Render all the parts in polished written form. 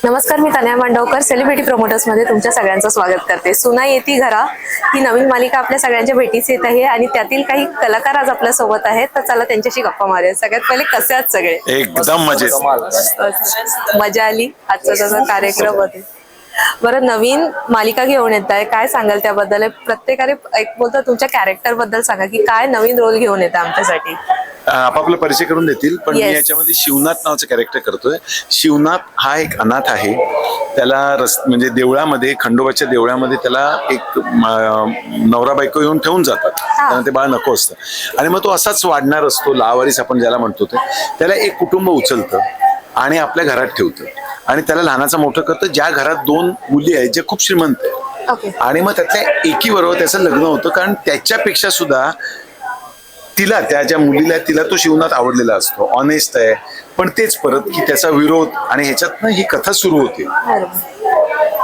नमस्कार, मी Tanaya Mandavkar celebrity promoters मध्ये तुमच्या सगळ्यांचं स्वागत करते. सुना येती घरा ही नवीन मालिका आपल्या सगळ्यांच्या भेटीस येत आहे आणि त्यातील काही कलाकार आज आपल्या सोबत आहेत. तर चला त्यांच्याशी गप्पा मारूया. सगळ्यात पहिले कसे आहात सगळे? एकदम मजेत. मजा आली आजचा त्याचा कार्यक्रम होते. बरं, नवीन मालिका घेऊन येत आहे, काय सांगाल त्याबद्दल? प्रत्येकाने एक बोलतो तुमच्या कॅरेक्टर बद्दल सांगा की काय नवीन रोल घेऊन येत आमच्यासाठी. आपापला परिचय करून देतील, पण मी याच्यामध्ये शिवनाथ नावाचं कॅरेक्टर करतोय. शिवनाथ हा एक अनाथ आहे. त्याला म्हणजे देवळामध्ये, खंडोबाच्या देवळामध्ये त्याला एक नवरा बायको येऊन ठेवून जातात, त्यांना ते बाळ नको असतं आणि मग तो असाच वाढणार असतो, लावारिस आपण ज्याला म्हणतो ते. त्याला एक कुटुंब उचलतं आणि आपल्या घरात ठेवतं आणि त्याला लहानाचं मोठं करतं. ज्या घरात 2 मुली आहेत जे खूप श्रीमंत आहेत, आणि मग त्यातल्या एकीबरोबर त्याचं लग्न होतं, कारण त्याच्यापेक्षा सुद्धा त्याच्या मुलीला तिला तो शिवनाथ आवडलेला असतो, ऑनेस्ट आहे. पण तेच परत की त्याचा विरोध, आणि ह्याच्यातनं ही कथा सुरू होते.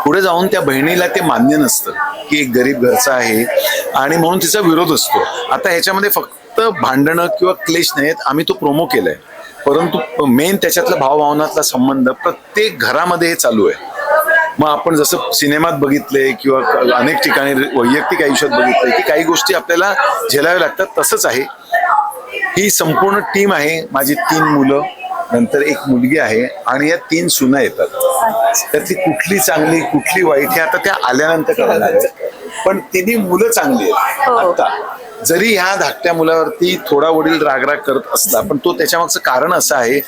पुढे जाऊन त्या बहिणीला ते मान्य नसतं की एक गरीब घरचा आहे आणि म्हणून तिचा विरोध असतो. आता ह्याच्यामध्ये फक्त भांडणं किंवा क्लेश नाहीत, आम्ही तो प्रोमो केलाय, परंतु मेन त्याच्यातला भावभावनातला संबंध प्रत्येक घरामध्ये हे चालू आहे. मग आपण जसं सिनेमात बघितले किंवा अनेक ठिकाणी वैयक्तिक आयुष्यात बघितले की काही गोष्टी आपल्याला झेलाव्या लागतात, तसंच आहे. ही संपूर्ण टीम आहे. माझी 3 मुलं, नंतर एक मुलगी आहे आणि या 3 सुना येतात. त्यातली कुठली चांगली कुठली वाईट हे आता त्या आल्यानंतर कळणार आहे, पण 3 मुलं चांगली आहेत. आता जरी ह्या धाकट्या मुलावरती थोडा वडील रागराग करत असला, पण तो त्याच्यामागचं कारण असं आहे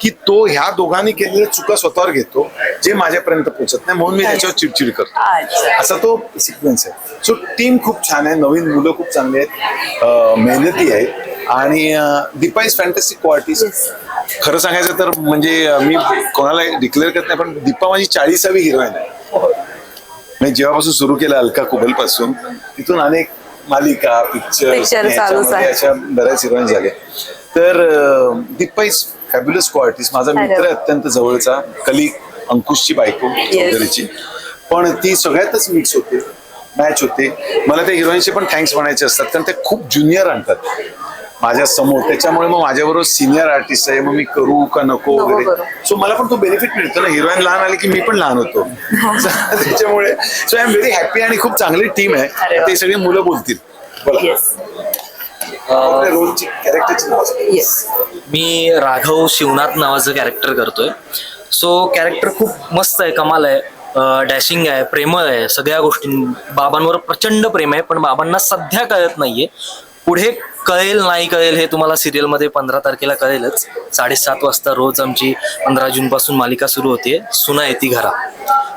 की तो ह्या दोघांनी केलेल्या चुका स्वतःवर घेतो, जे माझ्यापर्यंत पोहोचत नाही, म्हणून मी त्याच्यावर चिडचिड करतो. असा तो सिक्वेन्स आहे. सो टीम खूप छान आहे, नवीन मुलं खूप चांगली आहेत, मेहनती आहेत, आणि दीपा इज फॅन्टॅस्टिक को-आर्टिस्ट. खरं सांगायचं तर म्हणजे मी कोणाला डिक्लेअर करत नाही, पण दीपा माझी 40वी हिरोईन आहे. मी जेव्हापासून सुरू केलं अलका कुबल पासून, तिथून अनेक मालिका, पिक्चर अशा बऱ्याच हिरोईन झाल्या. तर दीपा इज फॅब्युलस को-आर्टिस्ट. माझा मित्र आहे अत्यंत जवळचा, कलीग, अंकुशची बायको चौधरीची, पण ती सगळ्यातच मिक्स होते, मॅच होते. मला त्या हिरोईनचे पण थँक्स म्हणायचे असतात, कारण ते खूप ज्युनियर आणतात माझ्या समोर. त्याच्यामुळे मग माझ्याबरोबर सिनियर आर्टिस्ट आहे, मग मी करू का नको वगैरे. सो मला पण तो बेनिफिट मिळतो ना, हिरोईन लहान आली की मी पण लहान होतो. त्याच्यामुळे so I am very happy, आणि खूप चांगली टीम आहे. ते सगळी मुलं बोलतील. रोलची कॅरेक्टरची मी राघव शिवनाथ नावाचं कॅरेक्टर करतोय. सो कॅरेक्टर खूप मस्त आहे, कमाल आहे, डॅशिंग आहे, प्रेमळ आहे. सगळ्या गोष्टी, बाबांवर प्रचंड प्रेम आहे, पण बाबांना सध्या कळत नाहीये. पुढे कळेल नाही कळेल हे तुम्हाला सिरियलमध्ये 15 तारखेला कळेलच. 7:30 वाजता रोज आमची 15 जून पासून मालिका सुरू होते, सुना येती घरा.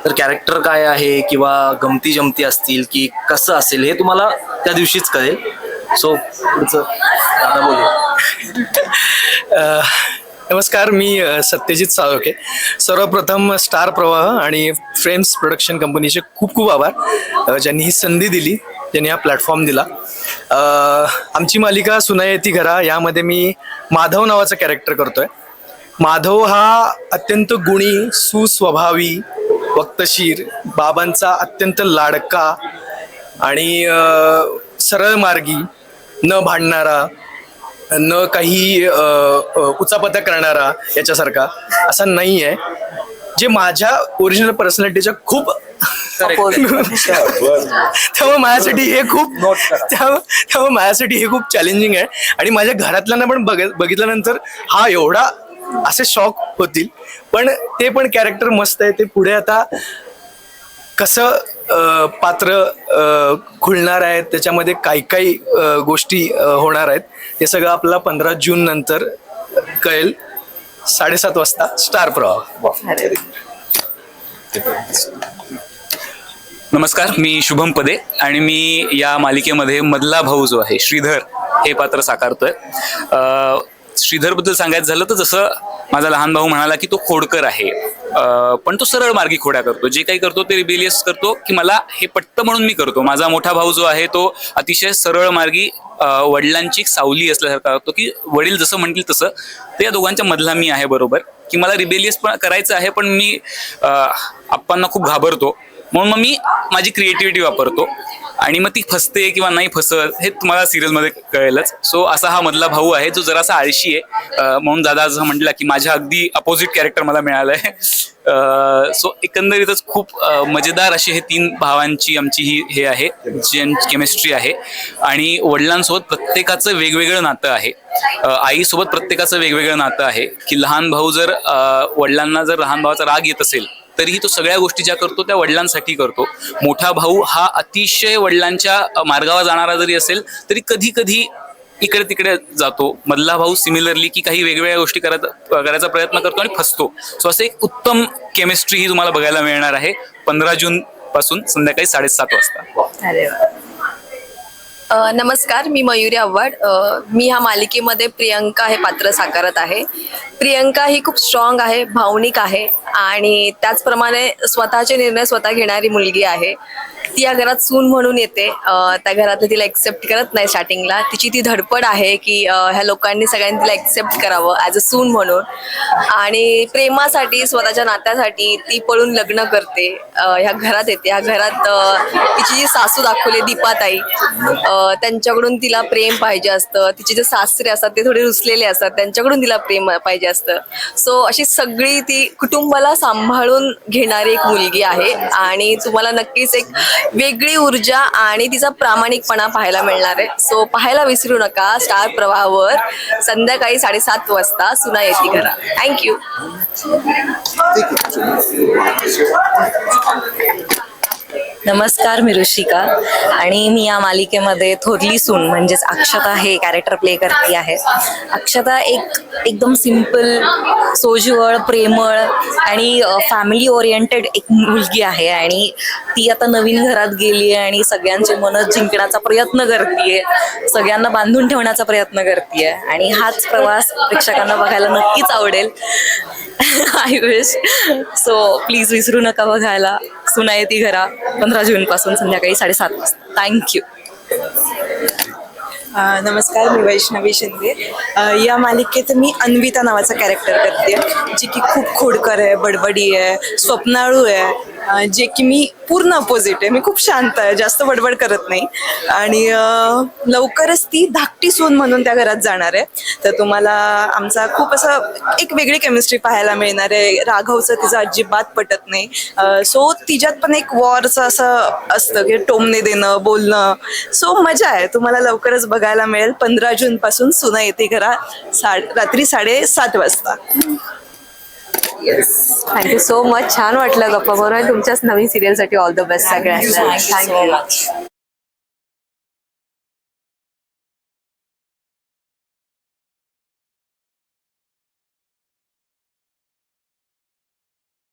तर कॅरेक्टर काय आहे किंवा गमती जमती असतील की कसं असेल हे तुम्हाला त्या दिवशीच कळेल. सो पुढचं आता बोलूया. नमस्कार, मी सत्यजित साळोखे. सर्वप्रथम स्टार प्रवाह आणि फ्रेम्स प्रोडक्शन कंपनीचे खूप खूप आभार, ज्यांनी ही संधी दिली, ज्यांनी हा प्लॅटफॉर्म दिला. आमची मालिका सुना येती घरा, यामध्ये मी माधव नावाचं कॅरेक्टर करतोय. माधव हा अत्यंत गुणी, सुस्वभावी, वक्तशीर, बाबांचा अत्यंत लाडका आणि सरळ मार्गी, न भांडणारा, न काही उचापत्या करणारा याच्यासारखा असा नाही आहे, जे माझ्या ओरिजिनल पर्सनॅलिटीच्या खूप त्यामुळे माझ्यासाठी हे खूप चॅलेंजिंग आहे. आणि माझ्या घरातल्यांना पण बघितल्यानंतर हा एवढा असे शॉक होतील, पण ते पण कॅरेक्टर मस्त आहे. ते पुढे आता कसं पात्र खुलणार आहेत, त्याच्यामध्ये काही गोष्टी होणार आहेत, हे सगळं आपल्याला 15 जून नंतर कळेल. 7:30 वाजता स्टार प्रवाह. नमस्कार, मी शुभम पदे आणि मी या मालिकेमध्ये मधला भाऊ जो आहे श्रीधर हे पात्र साकारतोय. श्रीधर बद्दल सांगायचं झालं तर जसं माझा लहान भाऊ म्हणाला की तो खोडकर आहे, पण तो सरळ मार्गी खोड्या करतो. जे काही करतो ते रिबेलियस करतो की मला हे पटतं म्हणून मी करतो. माझा मोठा भाऊ जो आहे तो अतिशय सरळ मार्गी, वडिलांची सावली असल्यासारखा करतो की वडील जसं म्हणतील तसं. तर या दोघांच्या मधला मी आहे बरोबर, की मला रिबेलियस पण करायचं आहे, पण मी आप्पांना खूप घाबरतो. म्हणून मग मी माझी क्रिएटिव्हिटी वापरतो आणि मग ती फसते किंवा नाही फसत हे तुम्हाला सिरियलमध्ये कळेलच. सो असा हा मधला भाऊ आहे जो जरासा आळशी आहे, म्हणून दादा असं म्हटलं की माझ्या अगदी अपोजिट कॅरेक्टर मला मिळालंय. सो एकंदरीतच खूप मजेदार अशी हे 3 भावांची आमची ही हे आहे केमिस्ट्री आहे. आणि वडिलांसोबत प्रत्येकाचं वेगवेगळं नातं आहे, आईसोबत प्रत्येकाचं वेगवेगळं नातं आहे. की लहान भाऊ जर वडिलांना जर लहान भावाचा राग येत असेल तरीही तो सगळ्या गोष्टी ज्या करतो त्या वडिलांसाठी करतो. मोठा भाऊ हा अतिशय वडिलांच्या मार्गावर जाणारा जरी असेल तरी कधी कधी इकडे तिकडे जातो. मधला भाऊ सिमिलरली की काही वेगवेगळ्या गोष्टी करायचा प्रयत्न करतो आणि फसतो. सो असं एक उत्तम केमिस्ट्री ही तुम्हाला बघायला मिळणार आहे 15 जून पासून संध्याकाळी 7:30 वाजता. अरे वा. नमस्कार, मी मयुरी आव्हाड. मी ह्या मालिकेमध्ये प्रियंका हे पात्र साकारत आहे. प्रियंका ही खूप स्ट्रॉंग आहे, भावनिक आहे आणि त्याचप्रमाणे स्वतःचे निर्णय स्वतः घेणारी मुलगी आहे. ती या घरात सून म्हणून येते. त्या घरातले तिला एक्सेप्ट करत नाही स्टार्टिंगला. तिची ती धडपड आहे की ह्या लोकांनी सगळ्यांनी तिला एक्सेप्ट करावं ॲज अ सून म्हणून. आणि प्रेमासाठी, स्वतःच्या नात्यासाठी ती पळून लग्न करते, ह्या घरात येते. ह्या घरात तिची जी सासू दाखवली दीपाताई, त्यांच्याकडून तिला प्रेम पाहिजे असतं. तिचे जे सासरे असतात ते थोडे रुसलेले असतात, त्यांच्याकडून तिला प्रेम पाहिजे असतं. सो अशी सगळी ती कुटुंबाला सांभाळून घेणारी एक मुलगी आहे आणि तुम्हाला नक्कीच एक वेगळी ऊर्जा आणि तिचा प्रामाणिकपणा पाहायला मिळणार आहे. सो पाहायला विसरू नका स्टार प्रवाहावर संध्याकाळी 7:30 वाजता सुना येती घरा. थँक्यू. नमस्कार, मी ऋषिका आणि मी या मालिकेमध्ये थोरली सून म्हणजेच अक्षता हे कॅरेक्टर प्ले करते आहे. अक्षता एकदम सिंपल, सोज्वळ, प्रेमळ आणि फॅमिली ओरिएंटेड एक मुलगी आहे आणि ती आता नवीन घरात गेली आहे आणि सगळ्यांचे मन जिंकण्याचा प्रयत्न करते, सगळ्यांना बांधून ठेवण्याचा प्रयत्न करते आणि हाच प्रवास प्रेक्षकांना बघायला नक्कीच आवडेल. I wish. सो प्लीज विसरू नका बघायला सुना येती घरा 15 जून पासून संध्याकाळी 7:30 वाजता. थँक्यू. नमस्कार, मी वैष्णवी शिंदे. या मालिकेत मी अन्विता नावाचा कॅरेक्टर करते, जी की खूप खोडकर आहे, बडबडी आहे, स्वप्नाळू आहे, जे की मी पूर्ण अपोजिट आहे. मी खूप शांत आहे, जास्त बडबड करत नाही आणि लवकरच ती धाकटी सून म्हणून त्या घरात जाणार आहे. तर तुम्हाला आमचा खूप असं एक वेगळी केमिस्ट्री पाहायला मिळणार आहे. राघवचं तिचं अजिबात पटत नाही, सो तिच्यात पण एक वॉरचं असं असतं की टोमणे देणं, बोलणं. सो मजा आहे, तुम्हाला लवकरच बघायला मिळेल 15 जून पासून सुना येते घरा रात्री 7:30 वाजता. Thank you so much. छान वाटलं गप्पा मारून आणि तुमच्याच नवीन सिरियलसाठी ऑल द बेस्ट सगळ्यांना. थँक्यू.